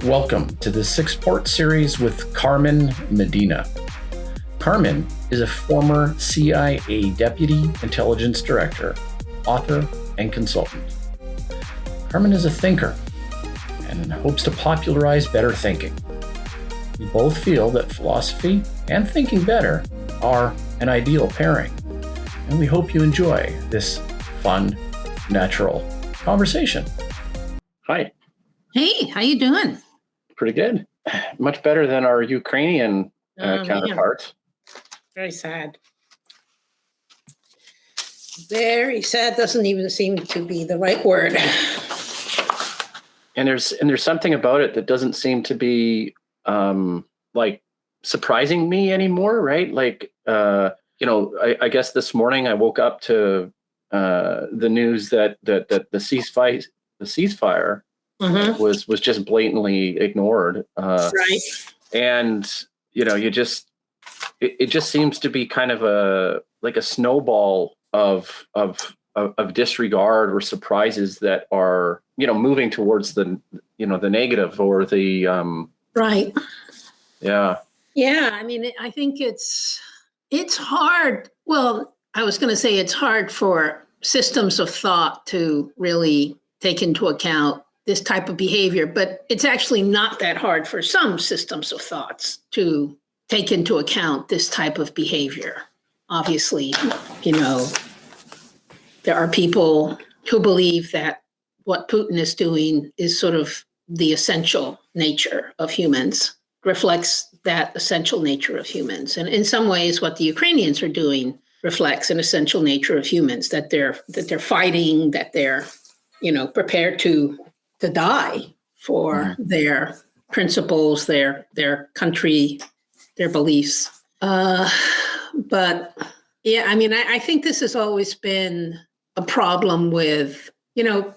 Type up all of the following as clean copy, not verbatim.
Welcome to the six-part series with Carmen Madina. Carmen is a former CIA Deputy Intelligence Director, author, and consultant. Carmen is a thinker and hopes to popularize better thinking. We both feel that philosophy and thinking better are an ideal pairing, and we hope you enjoy this fun, natural conversation. Hi. Hey, how you doing? Pretty good. Much better than our Ukrainian counterparts. Very sad. Very sad doesn't even seem to be the right word. And there's something about it that doesn't seem to be like surprising me anymore, right? Like I guess this morning I woke up to the news that the ceasefire was just blatantly ignored. Right. And it just seems to be kind of a snowball of disregard or surprises that are moving towards the negative or the right. Yeah. I mean, I think it's hard. Well, I was going to say it's hard for systems of thought to really take into account this type of behavior, but it's actually not that hard for some systems of thoughts to take into account this type of behavior. Obviously, there are people who believe that what Putin is doing is sort of the essential nature of humans, reflects that essential nature of humans. And in some ways, what the Ukrainians are doing reflects an essential nature of humans, that they're fighting, that they're, prepared to die for their principles, their country, their beliefs. But yeah, I mean, I think this has always been a problem with,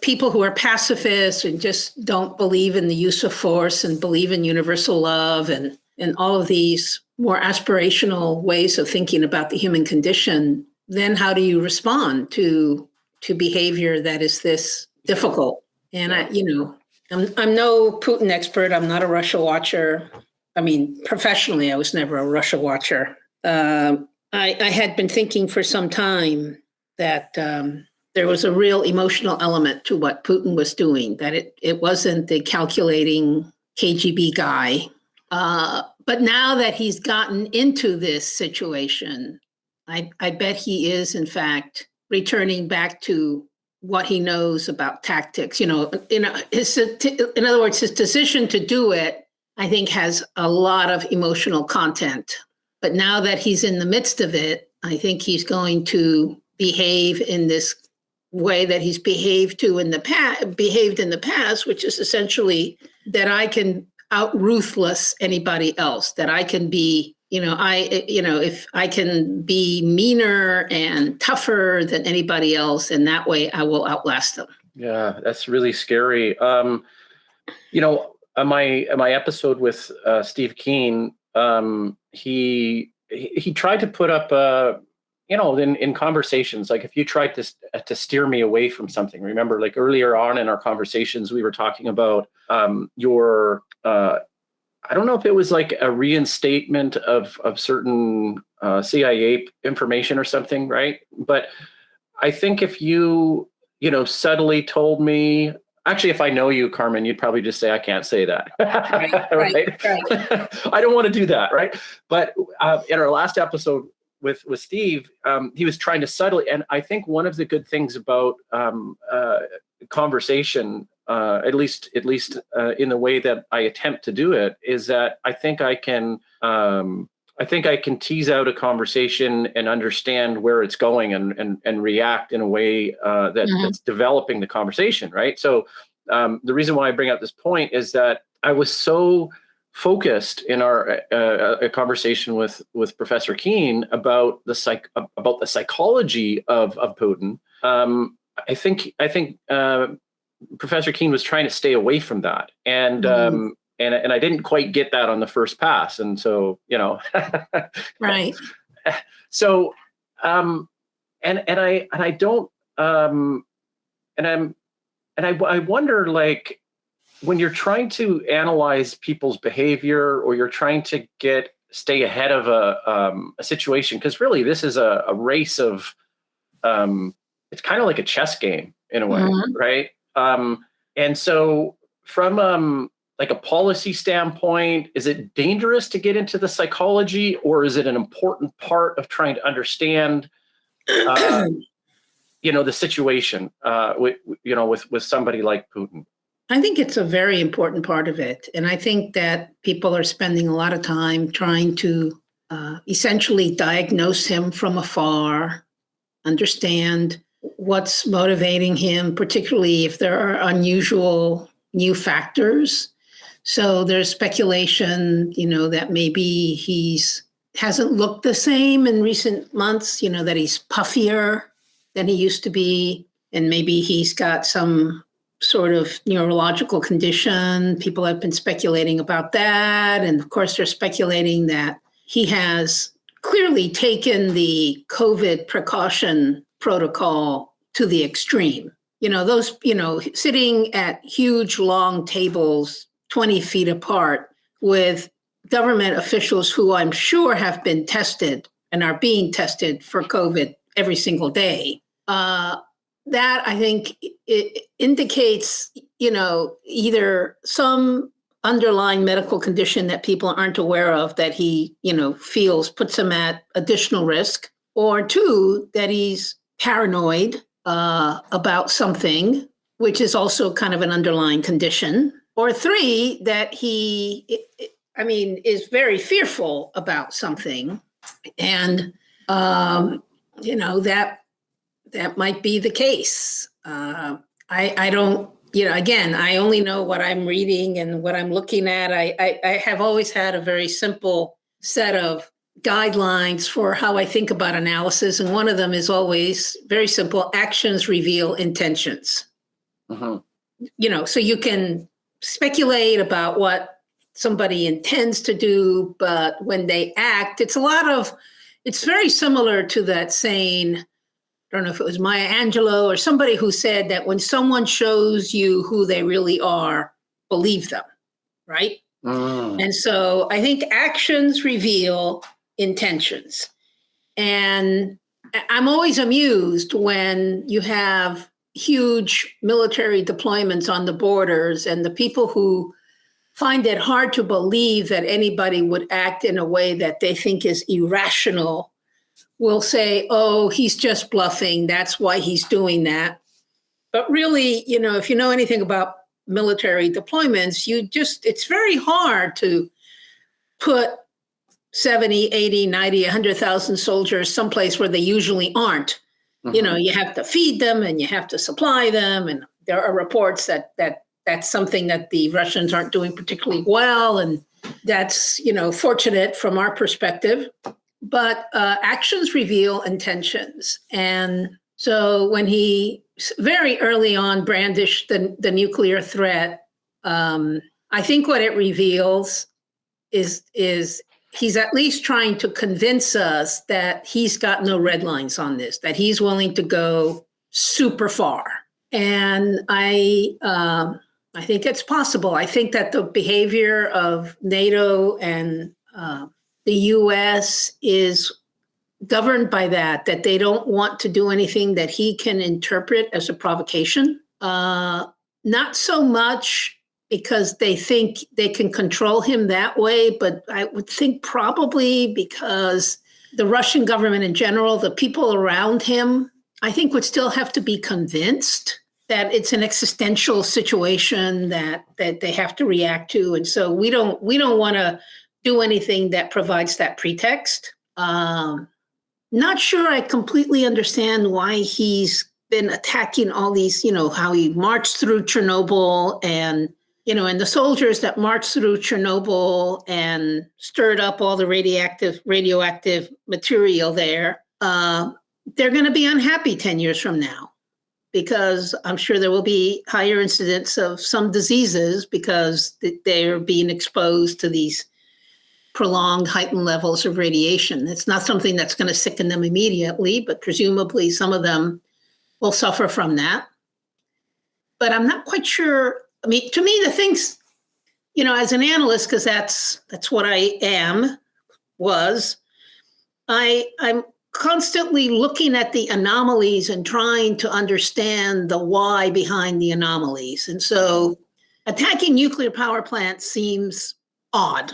people who are pacifists and just don't believe in the use of force and believe in universal love and all of these more aspirational ways of thinking about the human condition. Then how do you respond to behavior that is this difficult? And I'm no Putin expert. I'm not a Russia watcher. I mean, professionally, I was never a Russia watcher. I had been thinking for some time that there was a real emotional element to what Putin was doing, that it wasn't the calculating KGB guy. But now that he's gotten into this situation, I bet he is, in fact, returning back to what he knows about tactics. In other words, his decision to do it, I think, has a lot of emotional content. But now that he's in the midst of it, I think he's going to behave in this way that he's behaved in the past, which is essentially that I can out ruthless anybody else, that I can be, if I can be meaner and tougher than anybody else, and that way I will outlast them. Yeah, that's really scary. My episode with Steve Keen, he tried to put up in conversations, like if you tried to steer me away from something, remember, like earlier on in our conversations, we were talking about your I don't know if it was like a reinstatement of certain CIA information or something, right? But I think if you subtly told me, actually, if I know you, Carmen, you'd probably just say, I can't say that. Right. I don't want to do that, right? But in our last episode with Steve, he was trying to subtly, and I think one of the good things about conversation, at least in the way that I attempt to do it, is that I think I can tease out a conversation and understand where it's going and react in a way that's developing the conversation, right? So the reason why I bring up this point is that I was so focused in our a conversation with Professor Keen about the psychology of Putin. I think Professor Keen was trying to stay away from that, and I didn't quite get that on the first pass, and so right. So I don't I wonder, like, when you're trying to analyze people's behavior, or you're trying to stay ahead of a situation, because really this is a race of, it's kind of like a chess game in a way, right? And so from like a policy standpoint, is it dangerous to get into the psychology, or is it an important part of trying to understand, the situation, with somebody like Putin? I think it's a very important part of it. And I think that people are spending a lot of time trying to essentially diagnose him from afar, understand what's motivating him, particularly if there are unusual new factors. So there's speculation, that maybe hasn't looked the same in recent months, that he's puffier than he used to be. And maybe he's got some sort of neurological condition. People have been speculating about that. And of course, they're speculating that he has clearly taken the COVID precaution protocol to the extreme. Those, sitting at huge, long tables, 20 feet apart with government officials who I'm sure have been tested and are being tested for COVID every single day. That I think it indicates, either some underlying medical condition that people aren't aware of that he, feels puts him at additional risk, or two, that he's paranoid about something, which is also kind of an underlying condition, or three, that he, is very fearful about something. And, that might be the case. I don't, again, I only know what I'm reading and what I'm looking at. I have always had a very simple set of guidelines for how I think about analysis. And one of them is always very simple: actions reveal intentions. So you can speculate about what somebody intends to do, but when they act, it's very similar to that saying, I don't know if it was Maya Angelou or somebody who said that when someone shows you who they really are, believe them, right? And so I think actions reveal intentions. And I'm always amused when you have huge military deployments on the borders, and the people who find it hard to believe that anybody would act in a way that they think is irrational will say, oh, he's just bluffing. That's why he's doing that. But really, if you know anything about military deployments, it's very hard to put 70, 80, 90, 100,000 soldiers someplace where they usually aren't. You have to feed them and you have to supply them. And there are reports that's something that the Russians aren't doing particularly well. And that's, fortunate from our perspective. But actions reveal intentions. And so when he very early on brandished the nuclear threat, I think what it reveals is he's at least trying to convince us that he's got no red lines on this, that he's willing to go super far. And I think it's possible. I think that the behavior of NATO and the U.S. is governed by that they don't want to do anything that he can interpret as a provocation. Not so much because they think they can control him that way, but I would think probably because the Russian government in general, the people around him, I think would still have to be convinced that it's an existential situation that they have to react to. And so we don't want to do anything that provides that pretext. Not sure I completely understand why he's been attacking all these, how he marched through Chernobyl and the soldiers that marched through Chernobyl and stirred up all the radioactive material there. They're going to be unhappy 10 years from now, because I'm sure there will be higher incidence of some diseases because they're being exposed to these prolonged heightened levels of radiation. It's not something that's going to sicken them immediately, but presumably some of them will suffer from that. But I'm not quite sure I mean, to me, the things, as an analyst, because that's what I I'm constantly looking at the anomalies and trying to understand the why behind the anomalies. And so attacking nuclear power plants seems odd.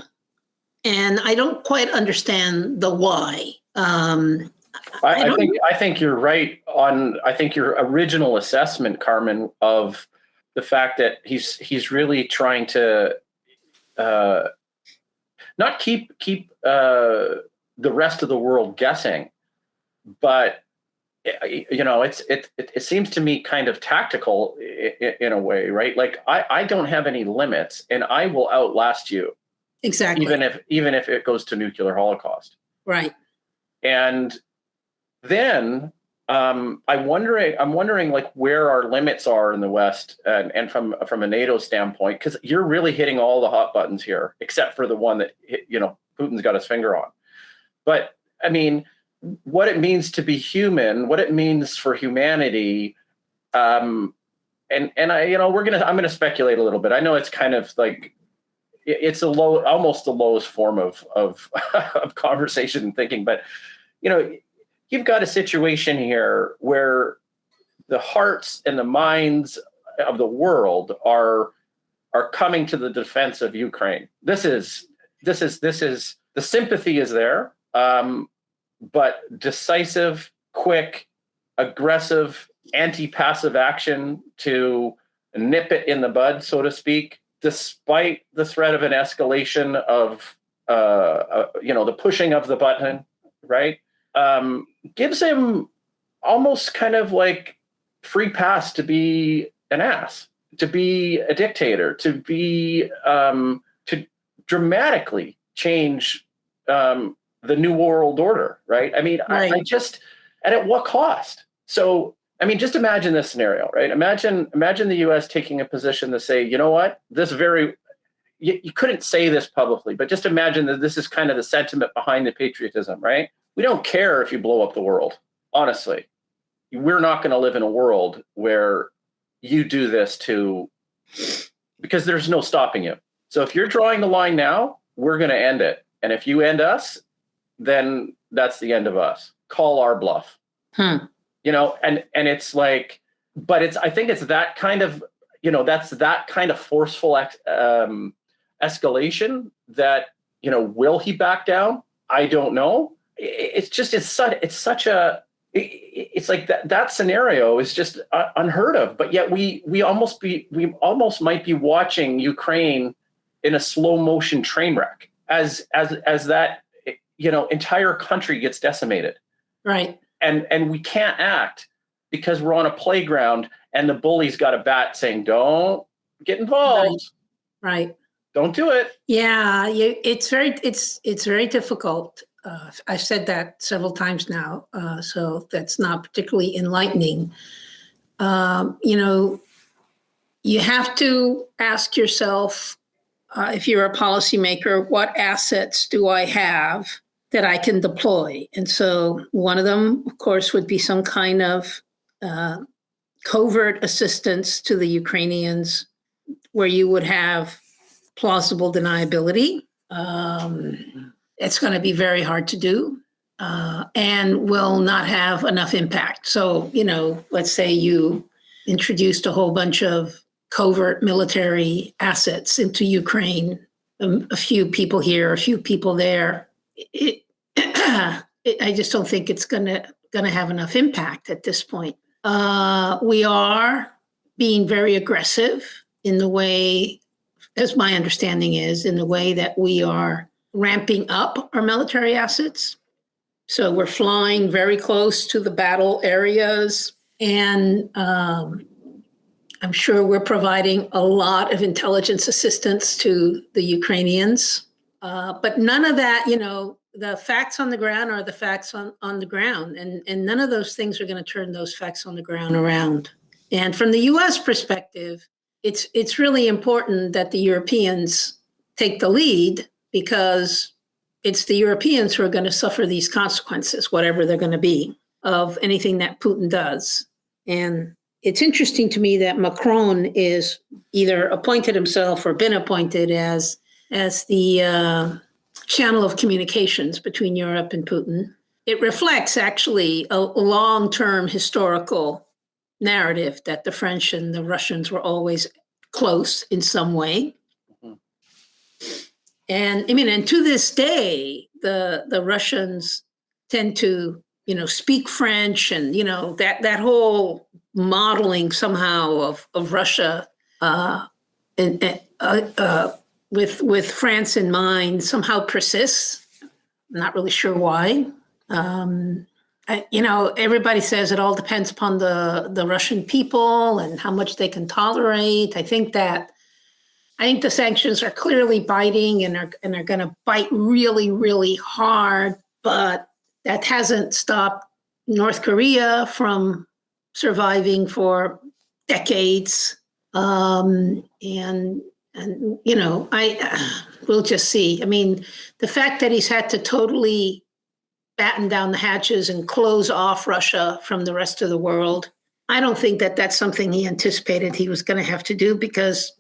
And I don't quite understand the why. I think you're right on. I think your original assessment, Carmen, of the fact that he's really trying to not keep the rest of the world guessing, but it seems to me kind of tactical in a way, right? Like I don't have any limits, and I will outlast you. Exactly. Even if it goes to nuclear holocaust. Right. And then I'm wondering like where our limits are in the West and from a NATO standpoint, because you're really hitting all the hot buttons here, except for the one that Putin's got his finger on. But I mean, what it means to be human, what it means for humanity, I'm gonna speculate a little bit. I know it's kind of like it's almost the lowest form of of conversation and thinking, but you've got a situation here where the hearts and the minds of the world are coming to the defense of Ukraine. This is the sympathy is there, but decisive, quick, aggressive, anti-passive action to nip it in the bud, so to speak, despite the threat of an escalation of the pushing of the button, right? Gives him almost kind of like free pass to be an ass, to be a dictator, to be to dramatically change the new world order, right? I mean, right. And at what cost? So, I mean, just imagine this scenario, right? Imagine the U.S. taking a position to say, you know what, you couldn't say this publicly, but just imagine that this is kind of the sentiment behind the patriotism, right? We don't care if you blow up the world, honestly. We're not going to live in a world where you do this because there's no stopping you. So if you're drawing the line now, we're going to end it. And if you end us, then that's the end of us. Call our bluff. And it's like, but I think it's that kind of, that's that kind of forceful escalation that, will he back down? I don't know. It's like that scenario is just unheard of, but yet we almost might be watching Ukraine in a slow motion train wreck as that, entire country gets decimated. Right. And we can't act because we're on a playground and the bully's got a bat saying, don't get involved. Right. Don't do it. Yeah. It's very difficult. I've said that several times now. So that's not particularly enlightening. You have to ask yourself, if you're a policymaker, what assets do I have that I can deploy? And so one of them, of course, would be some kind of covert assistance to the Ukrainians where you would have plausible deniability. It's going to be very hard to do and will not have enough impact. So, let's say you introduced a whole bunch of covert military assets into Ukraine, a few people here, a few people there. I just don't think it's going to have enough impact at this point. We are being very aggressive in the way, as my understanding is, in the way that we are ramping up our military assets. So we're flying very close to the battle areas, and I'm sure we're providing a lot of intelligence assistance to the Ukrainians. But none of that, the facts on the ground are the facts on the ground. And none of those things are going to turn those facts on the ground around. And from the US perspective, it's really important that the Europeans take the lead, because it's the Europeans who are going to suffer these consequences, whatever they're going to be, of anything that Putin does. And it's interesting to me that Macron is either appointed himself or been appointed as the channel of communications between Europe and Putin. It reflects actually a long-term historical narrative that the French and the Russians were always close in some way. Mm-hmm. And I mean, and to this day, the Russians tend to, speak French, and, that whole modeling somehow of Russia with France in mind somehow persists. I'm not really sure why. Everybody says it all depends upon the Russian people and how much they can tolerate. I think the sanctions are clearly biting and are going to bite really, really hard, but that hasn't stopped North Korea from surviving for decades. And we'll just see. I mean, the fact that he's had to totally batten down the hatches and close off Russia from the rest of the world, I don't think that that's something he anticipated he was going to have to do, because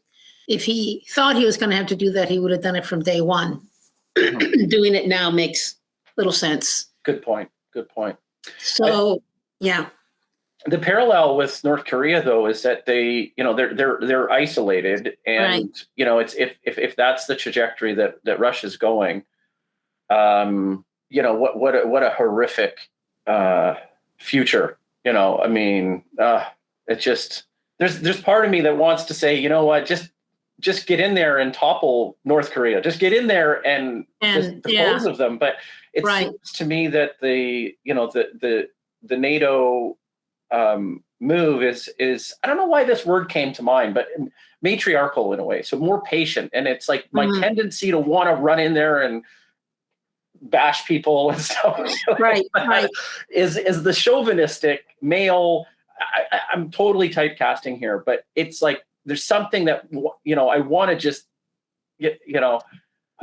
if he thought he was going to have to do that, he would have done it from day one. Doing it now makes little sense. Good point. So, yeah. The parallel with North Korea, though, is that they're isolated, and right. It's if that's the trajectory that Russia's going, what a horrific future. I mean, it's just there's part of me that wants to say, just get in there and topple North Korea. Just get in there and just dispose of them. But it seems to me that the NATO move is I don't know why this word came to mind, but matriarchal in a way. So more patient. And it's like my tendency to want to run in there and bash people and stuff. Right. Is the chauvinistic male. I'm totally typecasting here, but it's like there's something that I want to just get.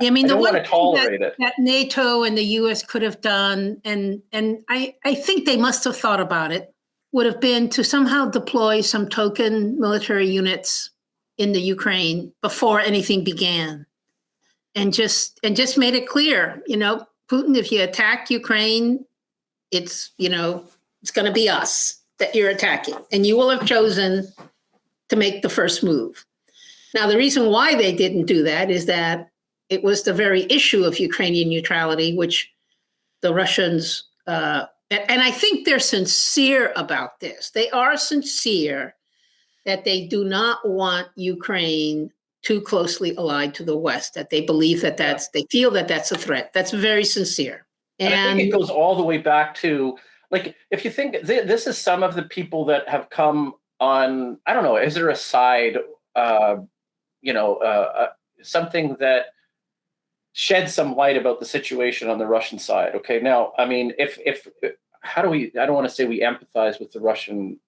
I mean, I don't want to tolerate it. That NATO and the U.S. could have done, and I think they must have thought about it, would have been to somehow deploy some token military units in the Ukraine before anything began, and just made it clear, Putin, if you attack Ukraine, it's going to be us that you're attacking, and you will have chosen to make the first move. Now, the reason why they didn't do that is that it was the very issue of Ukrainian neutrality, which the Russians, and I think they're sincere about this. They are sincere that they do not want Ukraine too closely allied to the West, that they believe that they feel that that's a threat. That's very sincere. And I think it goes all the way back to, like, if you think this is some of the people that have come on, I don't know, is there a side, something that shed some light about the situation on the Russian side? Okay, now, I mean, I don't want to say we empathize with the Russian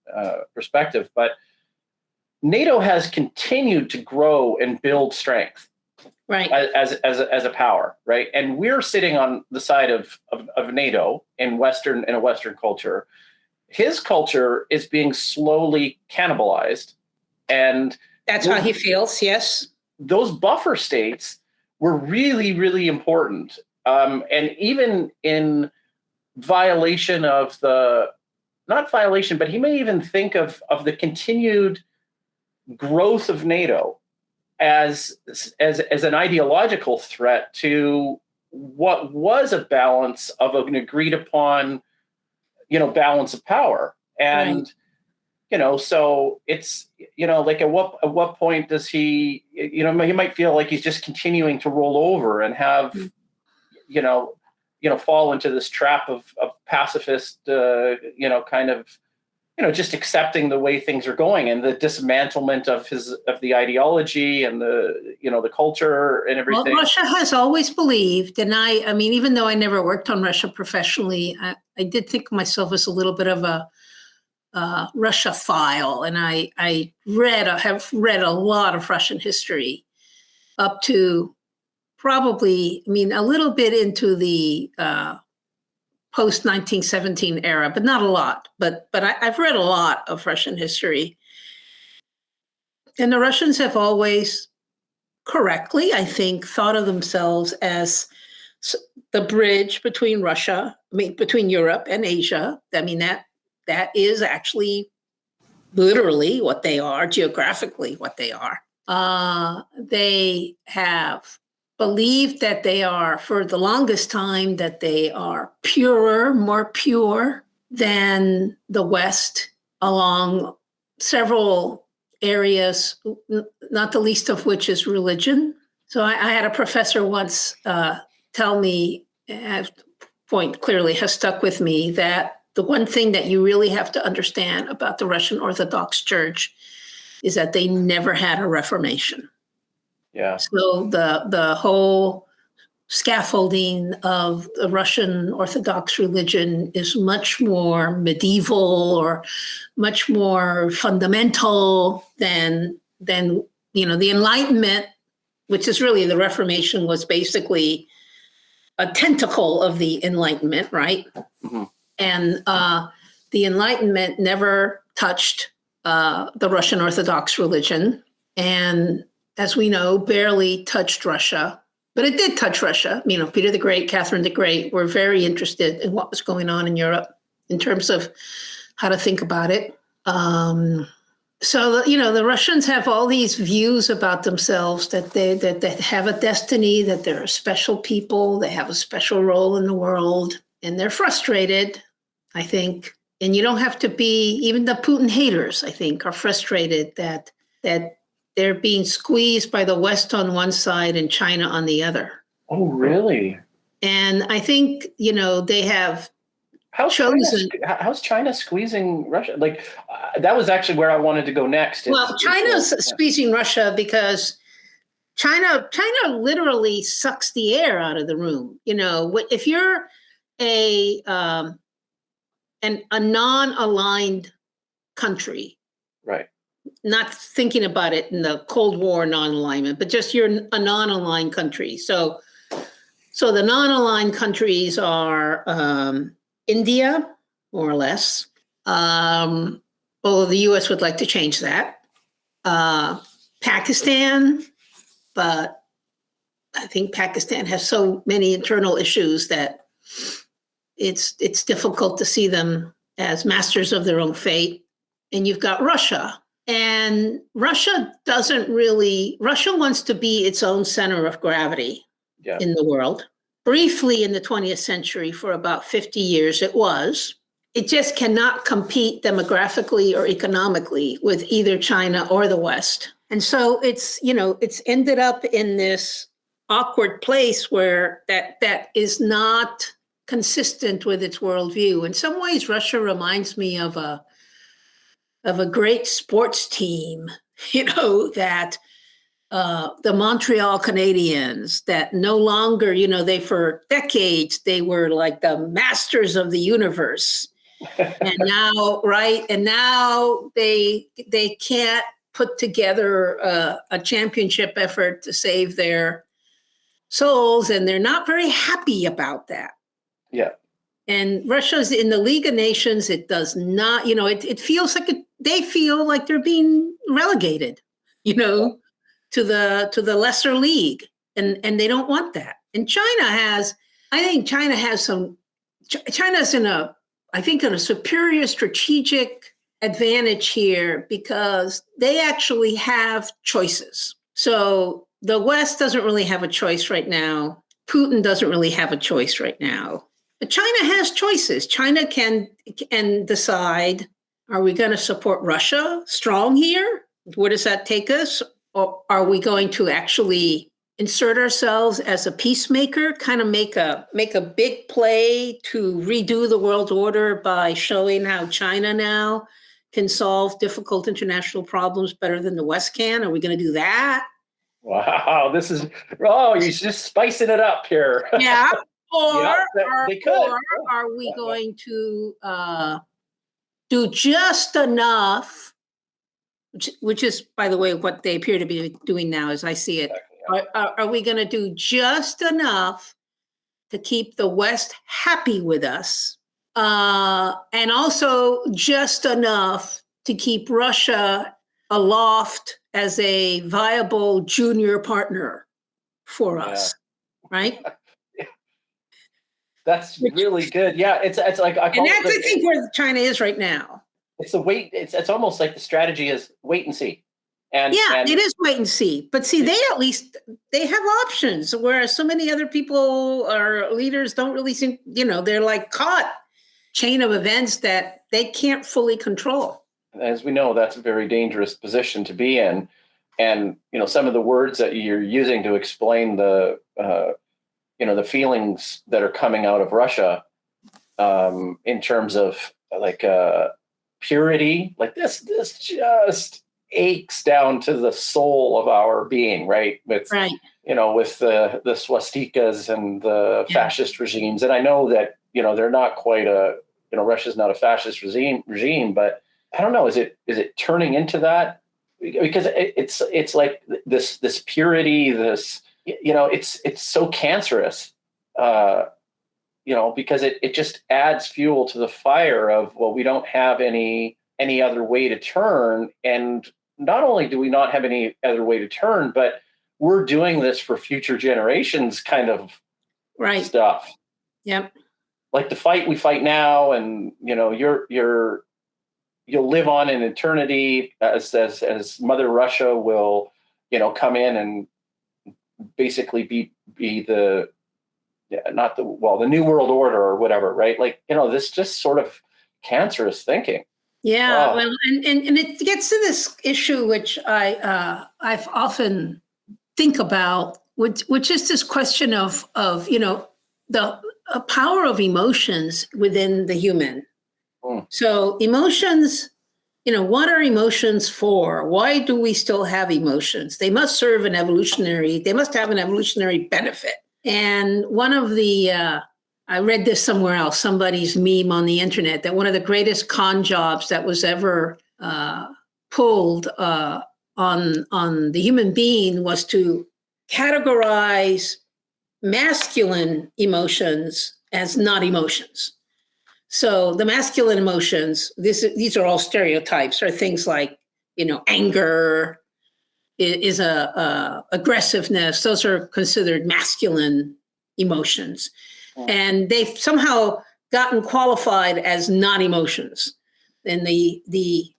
perspective, but NATO has continued to grow and build strength, right, as a power, right? And we're sitting on the side of NATO in a Western culture. His culture is being slowly cannibalized, and that's how he feels. Yes, those buffer states were really, really important, and even in violation of not violation, but he may even think of the continued growth of NATO as an ideological threat to what was a balance of an agreed upon, balance of power. And, right. So it's, like at what point does he, he might feel like he's just continuing to roll over and have, fall into this trap of pacifist, kind of, just accepting the way things are going and the dismantlement of the ideology and the culture and everything. Well, Russia has always believed, and I mean, even though I never worked on Russia professionally, I did think of myself as a little bit of a Russia-phile, and I have read a lot of Russian history up to probably, a little bit into the post-1917 era, but not a lot. But I've read a lot of Russian history. And the Russians have always correctly, I think, thought of themselves as the bridge between between Europe and Asia. I mean, that is actually literally what they are, geographically what they are. They have believed that they are, for the longest time, that they are more pure than the West along several areas, not the least of which is religion. So I had a professor once tell me, point clearly has stuck with me, that the one thing that you really have to understand about the Russian Orthodox Church is that they never had a Reformation. Yeah. So the whole scaffolding of the Russian Orthodox religion is much more medieval or much more fundamental than the Enlightenment, which is really, the Reformation was basically a tentacle of the Enlightenment, right? Mm-hmm. And the Enlightenment never touched the Russian Orthodox religion, and as we know, barely touched Russia. But it did touch Russia. Peter the Great, Catherine the Great were very interested in what was going on in Europe in terms of how to think about it. So the Russians have all these views about themselves that they have a destiny, that they're a special people, they have a special role in the world, and they're frustrated, I think. And you don't have to be, even the Putin haters, I think, are frustrated that they're being squeezed by the West on one side and China on the other. Oh, really? And I think, they have how's China squeezing Russia? Like, that was actually where I wanted to go next. Well, China's squeezing Russia because China literally sucks the air out of the room. If you're a non-aligned country, right? Not thinking about it in the Cold War non-alignment, but just you're a non-aligned country. So the non-aligned countries are India, more or less. Although the U.S. would like to change that. Pakistan, but I think Pakistan has so many internal issues that it's difficult to see them as masters of their own fate. And you've got Russia. And Russia wants to be its own center of gravity in the world. Briefly in the 20th century, for about 50 years, it was. It just cannot compete demographically or economically with either China or the West. And so it's ended up in this awkward place where that is not consistent with its worldview. In some ways, Russia reminds me of a great sports team, that the Montreal Canadiens, that no longer, they for decades, they were like the masters of the universe. And now, right? And now they can't put together a championship effort to save their souls, and they're not very happy about that. Yeah. And Russia's in the League of Nations. It does not, it feels like they feel like they're being relegated, to the lesser league, and they don't want that. And China's in a superior strategic advantage here because they actually have choices. So the West doesn't really have a choice right now. Putin doesn't really have a choice right now. But China has choices. China can decide, are we going to support Russia strong here? Where does that take us? Or are we going to actually insert ourselves as a peacemaker, kind of make a big play to redo the world order by showing how China now can solve difficult international problems better than the West can? Are we going to do that? Wow, you're just spicing it up here. Yeah. Or are we going to do just enough, which is, by the way, what they appear to be doing now as I see it. Are we going to do just enough to keep the West happy with us, and also just enough to keep Russia aloft as a viable junior partner for us, right? That's really good. Yeah, it's like I And call that's, I it. think, where China is right now. It's the wait. It's almost like the strategy is wait and see, Yeah, and it is wait and see. But see, they at least they have options, whereas so many other people or leaders don't really seem, they're like caught chain of events that they can't fully control. as we know, that's a very dangerous position to be in. And some of the words that you're using to explain the feelings that are coming out of Russia, in terms of like purity, like this just aches down to the soul of our being, right? Right. With the swastikas and the fascist regimes. And I know that they're not quite Russia's not a fascist regime, but I don't know, is it turning into that? Because it's like this purity, this it's so cancerous, because it just adds fuel to the fire of, well, we don't have any other way to turn. And not only do we not have any other way to turn, but we're doing this for future generations kind of stuff. Yep. Like the fight we fight now, and you'll live on in eternity as Mother Russia will, come in and basically be the the New World Order or whatever, right? Like, this just sort of cancerous thinking. Yeah, well, and it gets to this issue which I've often think about, which is this question of the power of emotions within the human. So emotions, what are emotions for? Why do we still have emotions? They must serve they must have an evolutionary benefit. And one of the, I read this somewhere else, somebody's meme on the internet, that one of the greatest con jobs that was ever pulled on the human being was to categorize masculine emotions as not emotions. So the masculine emotions, these are all stereotypes, are things like, anger, is aggressiveness. Those are considered masculine emotions. And they've somehow gotten qualified as non-emotions. And it's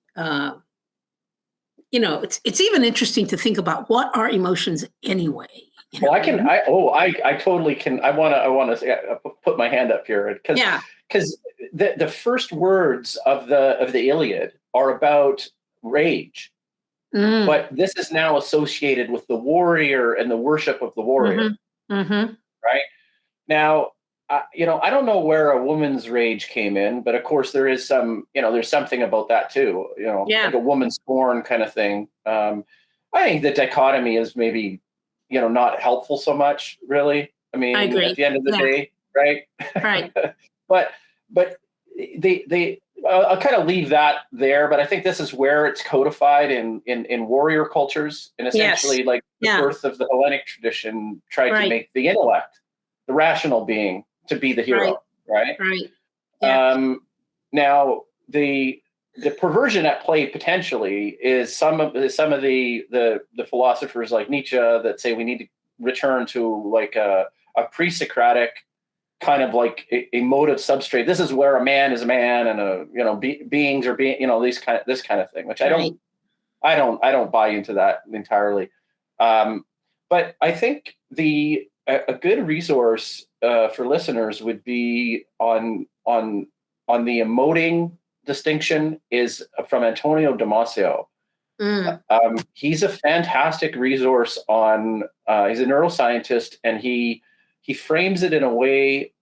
even interesting to think about, what are emotions anyway? Well, I totally can. I want to put my hand up here because the first words of the Iliad are about rage. But this is now associated with the warrior and the worship of the warrior. Right now, I don't know where a woman's rage came in, but of course there is there's something about that too. Like a woman's scorn kind of thing. I think the dichotomy is maybe not helpful so much, really. I mean, I agree. At the end of the day, right? Right. but I'll kind of leave that there, but I think this is where it's codified in warrior cultures, and essentially like the birth of the Hellenic tradition tried to make the intellect, the rational being, to be the hero, right? Right. Yeah. Now the perversion at play potentially is some of the philosophers like Nietzsche that say we need to return to like a pre-Socratic kind of like emotive substrate. This is where a man is a man, and beings are being, this kind of thing, which I don't buy into that entirely. But I think a good resource for listeners would be on the emoting distinction is from Antonio Damasio. He's a fantastic resource on. He's a neuroscientist, and he frames it in a way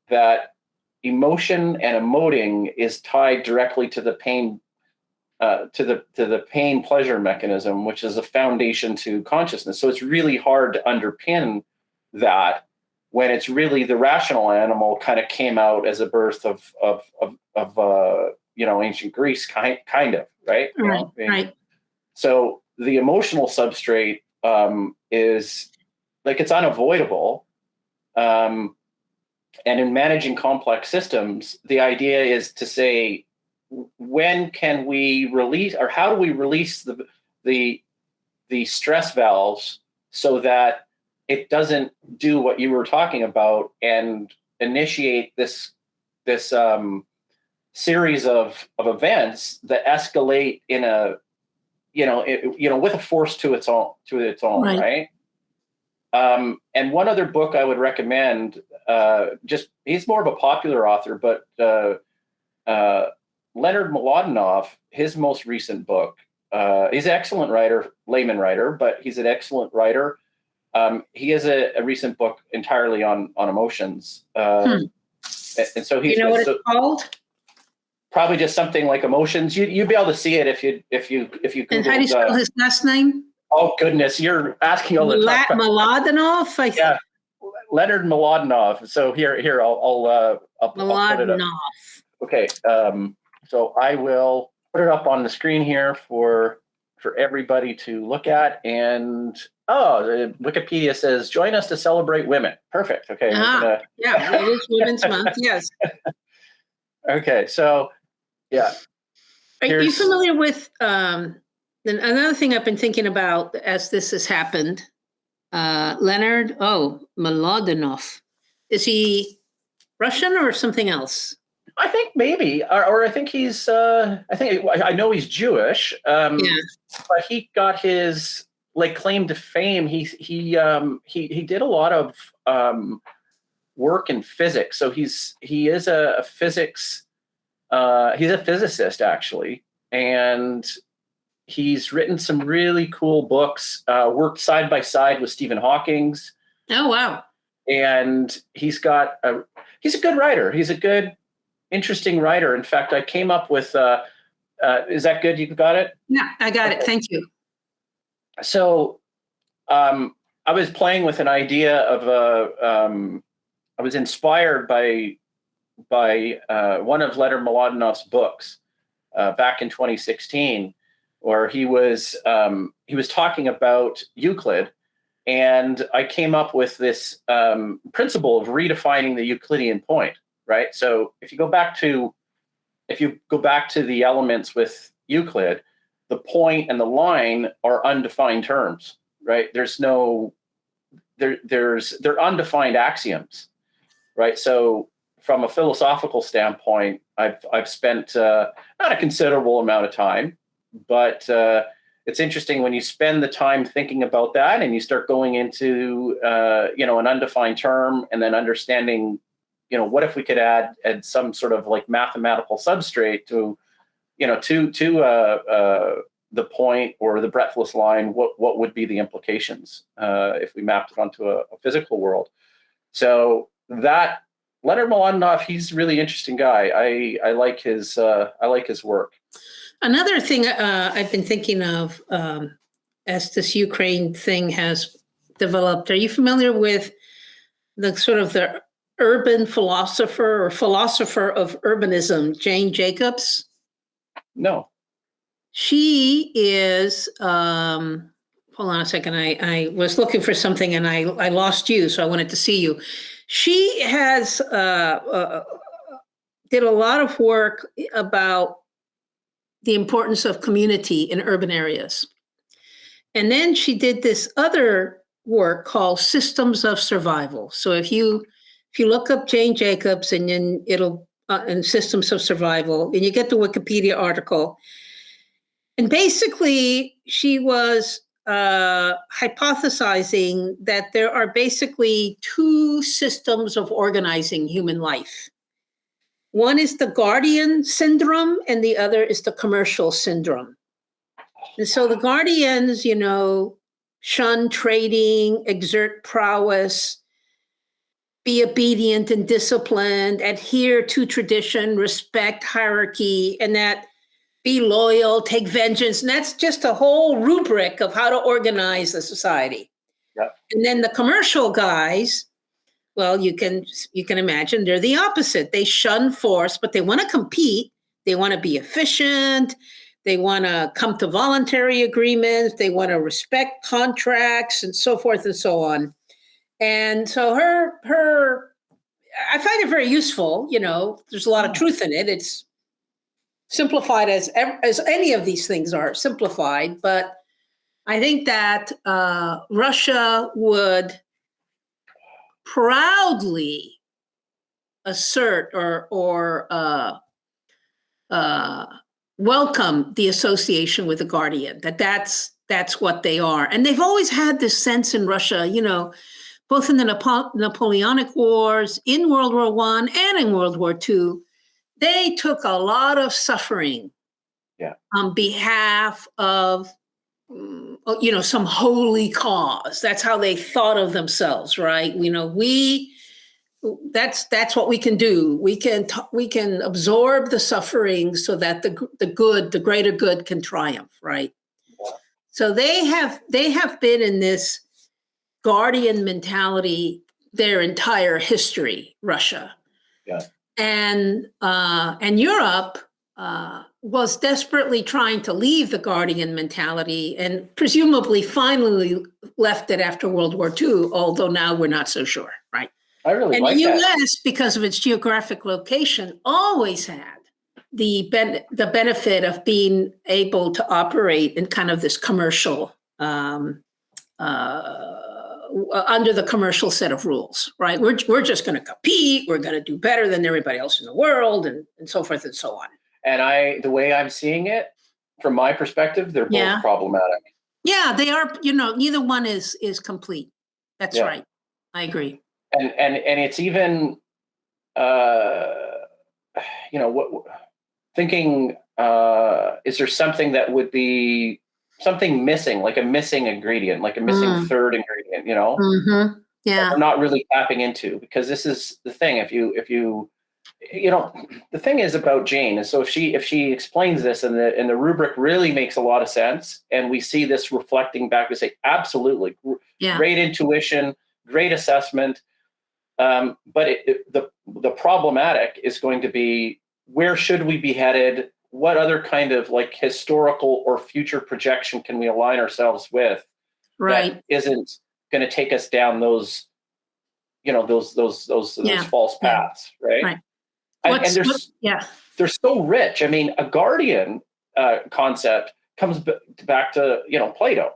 that emotion and emoting is tied directly to the pain, to the pain pleasure mechanism, which is a foundation to consciousness. So it's really hard to underpin that when it's really the rational animal kind of came out as a birth of ancient Greece, kind of, right? Right. So the emotional substrate is like, it's unavoidable. And in managing complex systems, the idea is to say, when can we release, or how do we release the stress valves so that it doesn't do what you were talking about and initiate this series of events that escalate in a with a force to its own right. And one other book I would recommend, he's more of a popular author, but Leonard Mlodinow, his most recent book, he's an excellent writer, layman writer, but he's an excellent writer. He has a recent book entirely on emotions. And so he's, what it's called? Probably just something like emotions. You'd be able to see it if you Googled, and how do you spell his last name? Oh goodness, you're asking all the time. Mlodinow. Yeah, Leonard Mlodinow. So here I'll put it up. Okay, so I will put it up on the screen here for everybody to look at. And Wikipedia says, "Join us to celebrate women." Perfect. Okay. Yeah, it is Women's Month. Yes. Okay, so yeah. Are you familiar with another thing I've been thinking about as this has happened? Leonard Mlodinow. Is he Russian or something else? I think maybe, or I think he's. I know he's Jewish. But he got his claim to fame. He did a lot of work in physics. So he is a physics. He's a physicist actually, and he's written some really cool books. Worked side by side with Stephen Hawking's. Oh wow! And he's a good writer. He's a good, interesting writer. In fact, I came up with. Is that good? You got it? Yeah, I got it. Thank you. So, I was playing with an idea of I was inspired by one of Leonard Mlodinow's books back in 2016, where he was talking about Euclid, and I came up with this principle of redefining the Euclidean point. Right. So if you go back to the elements with Euclid, the point and the line are undefined terms. Right. They're undefined axioms. Right. So from a philosophical standpoint, I've spent not a considerable amount of time, but it's interesting when you spend the time thinking about that and you start going into an undefined term and then understanding, what if we could add some sort of mathematical substrate to the point or the breathless line? What would be the implications if we mapped it onto a physical world? So that Leonard Mlodinow, he's a really interesting guy. I like his work. Another thing I've been thinking of as this Ukraine thing has developed. Are you familiar with the sort of the urban philosopher of urbanism, Jane Jacobs? No. She is, hold on a second. I was looking for something and I lost you, so I wanted to see you. She has did a lot of work about the importance of community in urban areas. And then she did this other work called Systems of Survival. So if you look up Jane Jacobs and then it'll and Systems of Survival, and you get the Wikipedia article. And basically, she was hypothesizing that there are basically two systems of organizing human life. One is the guardian syndrome, and the other is the commercial syndrome. And so the guardians, shun trading, exert prowess, be obedient and disciplined, adhere to tradition, respect hierarchy, and that be loyal, take vengeance. And that's just a whole rubric of how to organize the society. Yep. And then the commercial guys, well, you can imagine they're the opposite. They shun force, but they want to compete. They want to be efficient. They want to come to voluntary agreements. They want to respect contracts and so forth and so on. And so her, I find it very useful. There's a lot of truth in it. simplified as any of these things are simplified, but I think that Russia would proudly assert or welcome the association with the Guardian. That's what they are, and they've always had this sense in Russia, both in the Napoleonic Wars, in World War I, and in World War II. They took a lot of suffering on behalf of, some holy cause. That's how they thought of themselves, right? That's what we can do. We can absorb the suffering so that the greater good can triumph, right? Yeah. So they have been in this guardian mentality their entire history, Russia. Yeah. And Europe was desperately trying to leave the guardian mentality, and presumably finally left it after World War II, although now we're not so sure, right? I really like that. And the that. U.S., because of its geographic location, always had the benefit of being able to operate in kind of this commercial under the commercial set of rules, right? We're just going to compete. We're going to do better than everybody else in the world, and so forth and so on. And the way I'm seeing it, from my perspective, they're both problematic. Yeah, they are. Neither one is complete. That's right. I agree. And it's even, thinking, is there something that would be something missing, like a missing ingredient, like a missing third ingredient, Mm-hmm. Yeah. that we're not really tapping into? Because this is the thing. If you the thing is about Jane is, so if she explains this and the rubric really makes a lot of sense, and we see this reflecting back, we say, absolutely, great intuition, great assessment. But the problematic is going to be, where should we be headed? What other kind of like historical or future projection can we align ourselves with? Right. That isn't going to take us down those false paths. Right. They're so rich. I mean, a guardian concept comes back to, Plato.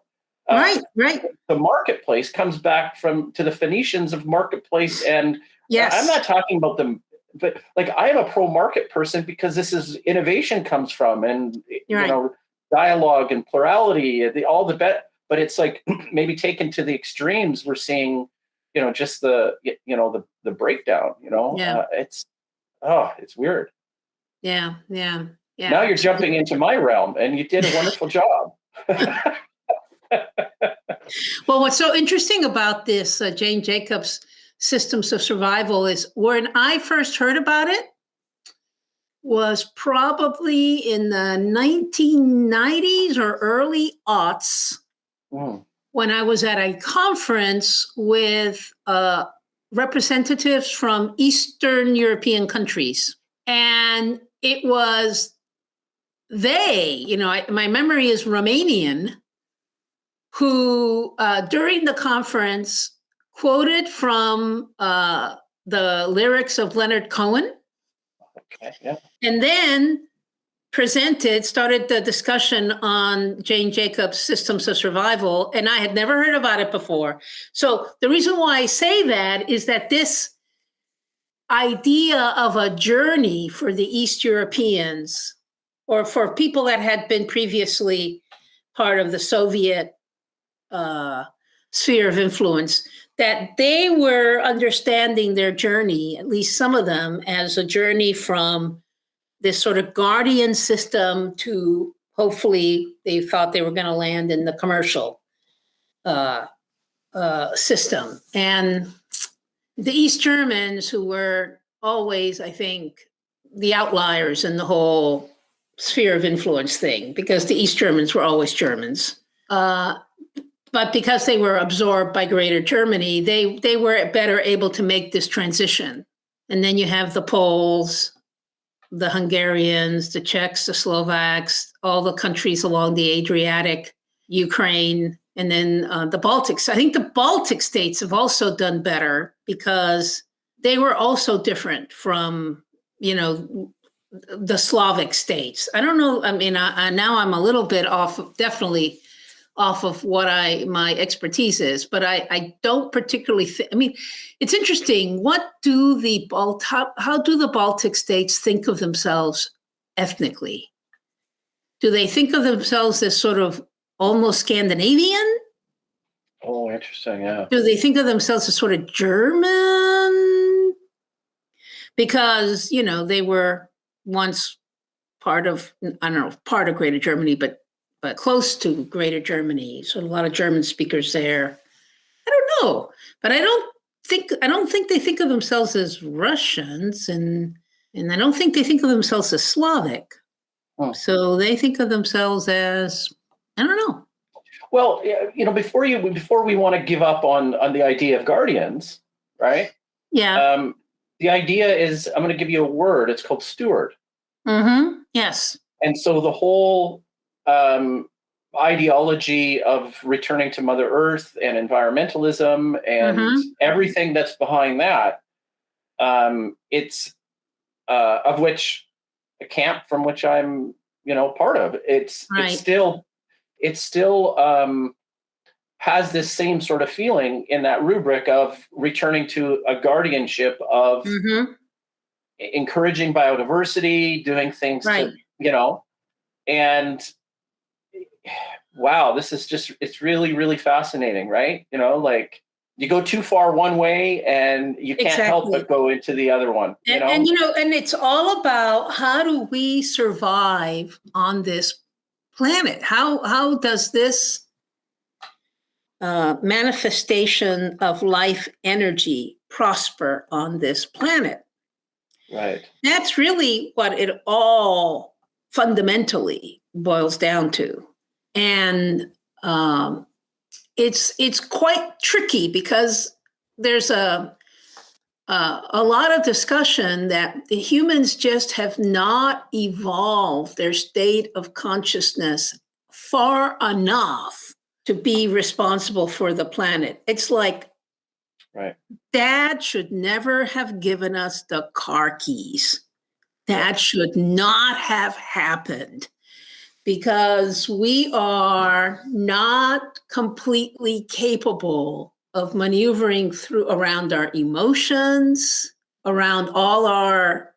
Right. The marketplace comes back to the Phoenicians of marketplace. And I'm not talking about them, but like, I am a pro-market person because this is innovation comes from, and, dialogue and plurality, but it's like maybe taken to the extremes. We're seeing, just the breakdown, it's weird. Yeah. Now you're jumping into my realm, and you did a wonderful job. Well, what's so interesting about this Jane Jacobs systems of survival is, when I first heard about it was probably in the 1990s or early aughts, when I was at a conference with representatives from Eastern European countries. And it was my memory is Romanian, who during the conference quoted from the lyrics of Leonard Cohen. Okay, yeah. And then started the discussion on Jane Jacobs' systems of survival. And I had never heard about it before. So the reason why I say that is that this idea of a journey for the East Europeans, or for people that had been previously part of the Soviet sphere of influence, that they were understanding their journey, at least some of them, as a journey from this sort of guardian system to, hopefully, they thought they were going to land in the commercial system. And the East Germans, who were always, I think, the outliers in the whole sphere of influence thing, because the East Germans were always Germans. But because they were absorbed by Greater Germany, they were better able to make this transition. And then you have the Poles, the Hungarians, the Czechs, the Slovaks, all the countries along the Adriatic, Ukraine, and then the Baltics. I think the Baltic states have also done better because they were also different from, the Slavic states. I don't know. I mean, now I'm a little bit definitely off of what my expertise is, but I don't particularly I mean, it's interesting. How do the Baltic states think of themselves ethnically? Do they think of themselves as sort of almost Scandinavian? Oh, interesting. Yeah. Do they think of themselves as sort of German? Because, they were once part of, I don't know, part of Greater Germany, but close to Greater Germany. So a lot of German speakers there. I don't know, but I don't think they think of themselves as Russians, and I don't think they think of themselves as Slavic. Oh. So they think of themselves as, I don't know. Well, before we want to give up on the idea of guardians, right? Yeah. The idea is, I'm going to give you a word. It's called steward. Mm-hmm. Yes. And so the whole ideology of returning to Mother Earth and environmentalism and everything that's behind that, it's of which a camp from which I'm, part of. It's still has this same sort of feeling in that rubric of returning to a guardianship of encouraging biodiversity, doing things to, and wow, this is just, it's really, really fascinating, right? Like you go too far one way and you can't help but go into the other one. And it's all about, how do we survive on this planet? How does this manifestation of life energy prosper on this planet? Right. That's really what it all fundamentally boils down to. And it's quite tricky, because there's a lot of discussion that the humans just have not evolved their state of consciousness far enough to be responsible for the planet. It's like, Dad should never have given us the car keys. That should not have happened, because we are not completely capable of maneuvering around our emotions, around all our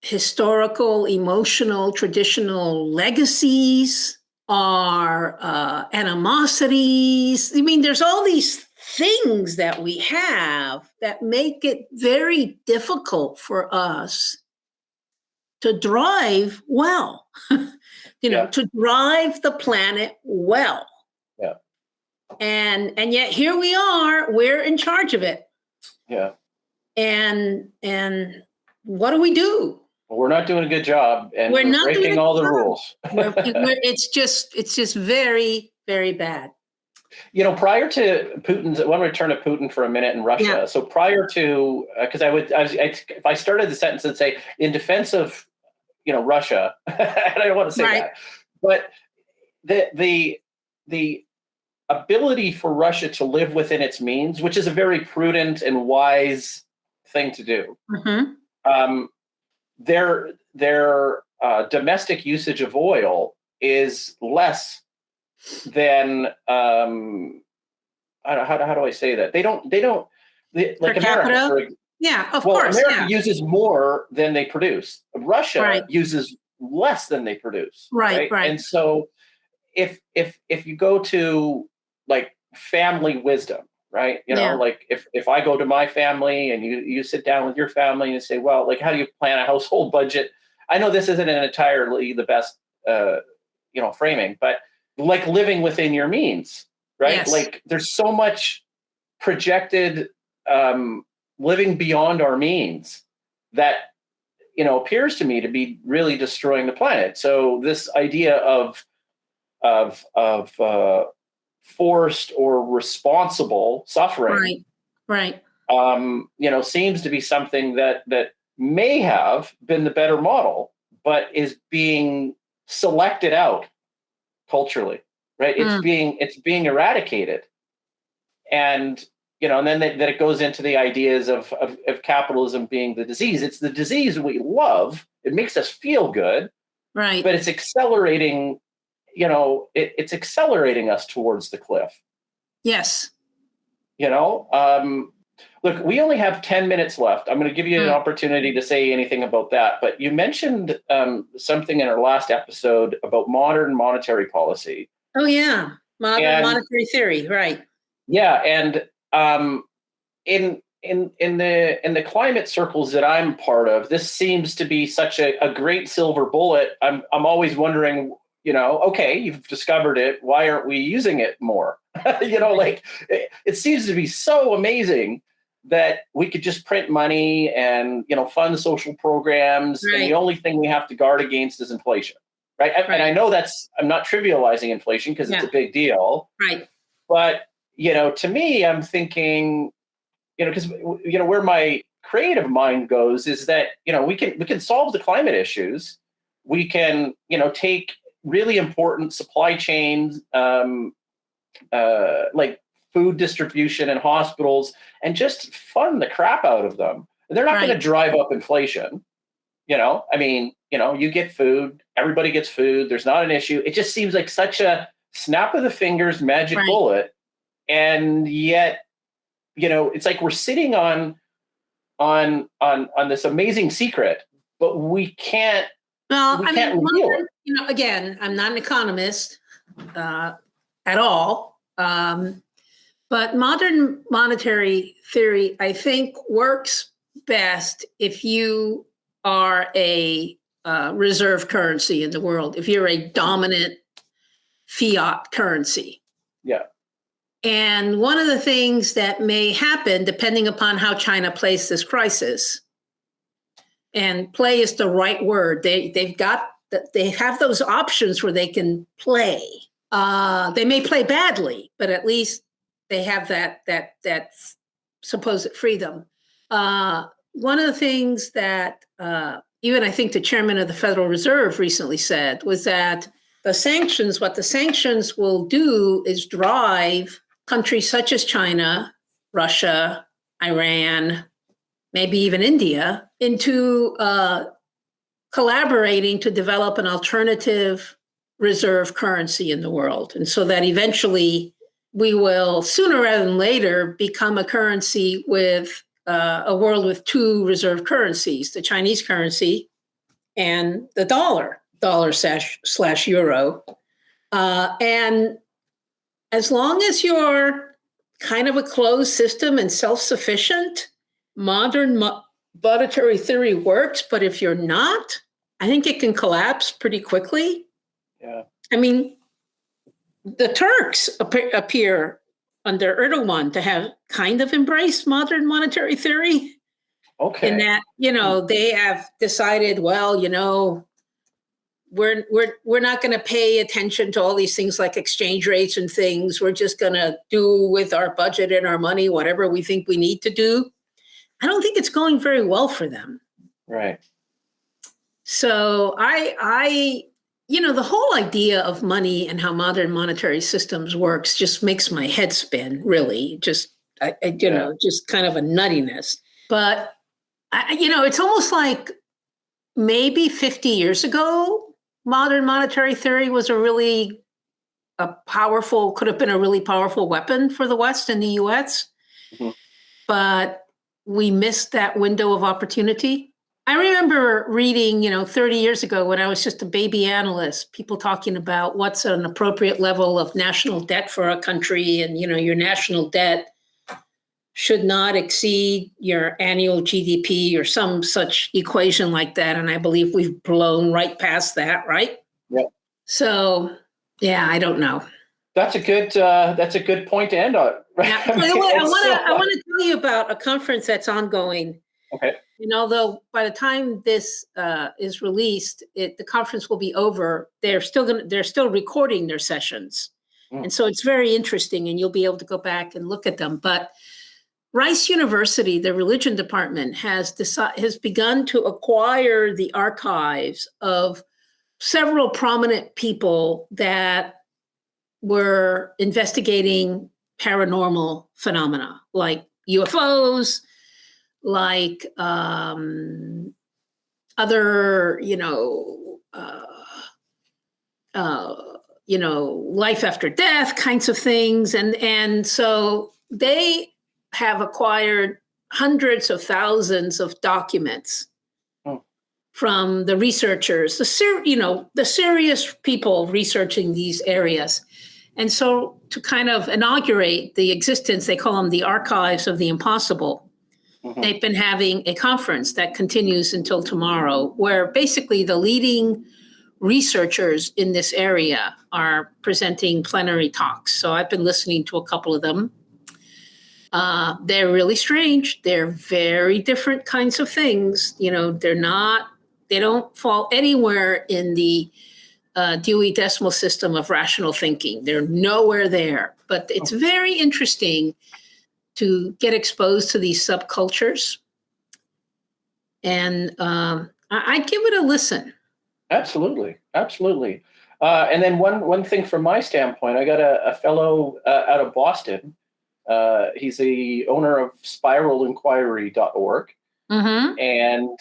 historical, emotional, traditional legacies, our animosities. I mean, there's all these things that we have that make it very difficult for us to drive well, to drive the planet well. Yeah. And yet here we are, we're in charge of it. Yeah. And what do we do? Well, we're not doing a good job, and we're breaking all the rules. It's just very, very bad. Prior to Putin's, I want to return to Putin for a minute in Russia. Yeah. So prior to, because if I started the sentence and say, in defense of, Russia, and I don't want to say that, but the ability for Russia to live within its means, which is a very prudent and wise thing to do. Their domestic usage of oil is less than how do I say that? They don't like America. Of course. America uses more than they produce. Russia uses less than they produce. Right. And so if you go to like family wisdom, right? Like if I go to my family and you sit down with your family and you say, well, like, how do you plan a household budget? I know this isn't entirely the best, framing, but like living within your means, right? Yes. Like there's so much projected living beyond our means that, appears to me to be really destroying the planet. So this idea of forced or responsible suffering, seems to be something that may have been the better model, but is being selected out culturally, right? It's being eradicated, and and then that it goes into the ideas of capitalism being the disease. It's the disease we love, It makes us feel good, Right. but it's accelerating, it's accelerating us towards the cliff. Yes. Look, we only have 10 minutes left. I'm going to give you an opportunity to say anything about that. But you mentioned something in our last episode about modern monetary policy. Oh, yeah. Modern monetary theory. Right. Yeah. And in the climate circles that I'm part of, this seems to be such a great silver bullet. I'm always wondering, okay, you've discovered it. Why aren't we using it more? It seems to be so amazing that we could just print money and, fund social programs. Right. And the only thing we have to guard against is inflation. Right. And I know I'm not trivializing inflation because it's a big deal. Right. But, to me, I'm thinking, because, where my creative mind goes is that, we can solve the climate issues. We can, take really important supply chains, like food distribution and hospitals, and just fund the crap out of them. They're not going to drive up inflation. You get food, everybody gets food. There's not an issue. It just seems like such a snap of the fingers magic bullet. And yet, it's like we're sitting on this amazing secret, but we can't. Well, reveal it. Again, I'm not an economist at all. But modern monetary theory, I think, works best if you are a reserve currency in the world, if you're a dominant fiat currency. Yeah. And one of the things that may happen, depending upon how China plays this crisis, and play is the right word, they have those options where they can play. They may play badly, but at least they have that supposed freedom. One of the things that even I think the chairman of the Federal Reserve recently said was that what the sanctions will do is drive countries such as China, Russia, Iran, maybe even India into collaborating to develop an alternative reserve currency in the world. And so that eventually we will, sooner rather than later, become a currency with a world with two reserve currencies, the Chinese currency and the dollar/euro. And as long as you're kind of a closed system and self-sufficient, modern monetary theory works. But if you're not, I think it can collapse pretty quickly. Yeah. I mean, the Turks appear under Erdogan to have kind of embraced modern monetary theory. Okay. In that, they have decided, well, we're not going to pay attention to all these things like exchange rates and things. We're just going to do with our budget and our money whatever we think we need to do. I don't think it's going very well for them. Right. So the whole idea of money and how modern monetary systems works just makes my head spin, really. Just kind of a nuttiness. But, it's almost like maybe 50 years ago, modern monetary theory was could have been a really powerful weapon for the West and the US. Mm-hmm. But we missed that window of opportunity. I remember reading, 30 years ago when I was just a baby analyst, people talking about what's an appropriate level of national debt for a country. And, your national debt should not exceed your annual GDP or some such equation like that. And I believe we've blown right past that, right? Yeah. So, yeah, I don't know. That's a good point to end on. Right? Yeah. I want to tell you about a conference that's ongoing. Okay. Although by the time this is released, the conference will be over. They're still recording their sessions, and so it's very interesting. And you'll be able to go back and look at them. But Rice University, the religion department, has begun to acquire the archives of several prominent people that were investigating paranormal phenomena like UFOs, like other, life after death kinds of things. And so they have acquired hundreds of thousands of documents from the researchers, the serious people researching these areas. And so to kind of inaugurate the existence, they call them the Archives of the Impossible. They've been having a conference that continues until tomorrow, where basically the leading researchers in this area are presenting plenary talks. So I've been listening to a couple of them. They're really strange. They're very different kinds of things. They don't fall anywhere in the Dewey Decimal System of rational thinking. They're nowhere there. But it's very interesting to get exposed to these subcultures. And I'd give it a listen. Absolutely. Absolutely. And then one thing from my standpoint, I got a fellow out of Boston. He's the owner of spiralinquiry.org. And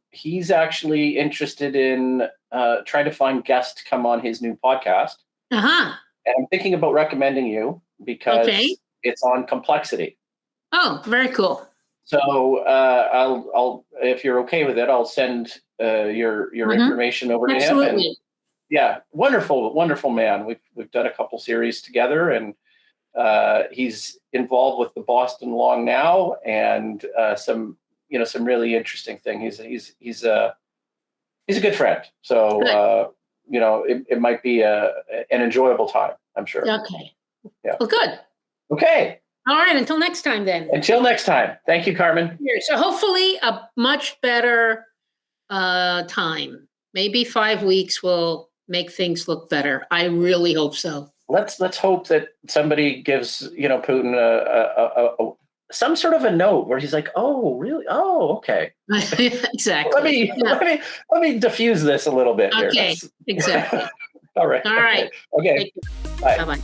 he's actually interested in trying to find guests to come on his new podcast. And I'm thinking about recommending you because it's on complexity. Oh, very cool. So I'll if you're okay with it, I'll send your information over to him. And yeah, wonderful man. We've done a couple series together, and he's involved with the Boston Long Now and some really interesting thing. He's a good friend. So it might be an enjoyable time, I'm sure. Okay. Yeah. Well, good. Okay. All right. Until next time, then. Until next time. Thank you, Carmen. So hopefully a much better time. Maybe 5 weeks will make things look better. I really hope so. Let's hope that somebody gives Putin a some sort of a note where he's like, "Oh, really? Oh, okay." Exactly. Let me diffuse this a little bit here. Okay. Exactly. All right. All right. Okay. Bye bye.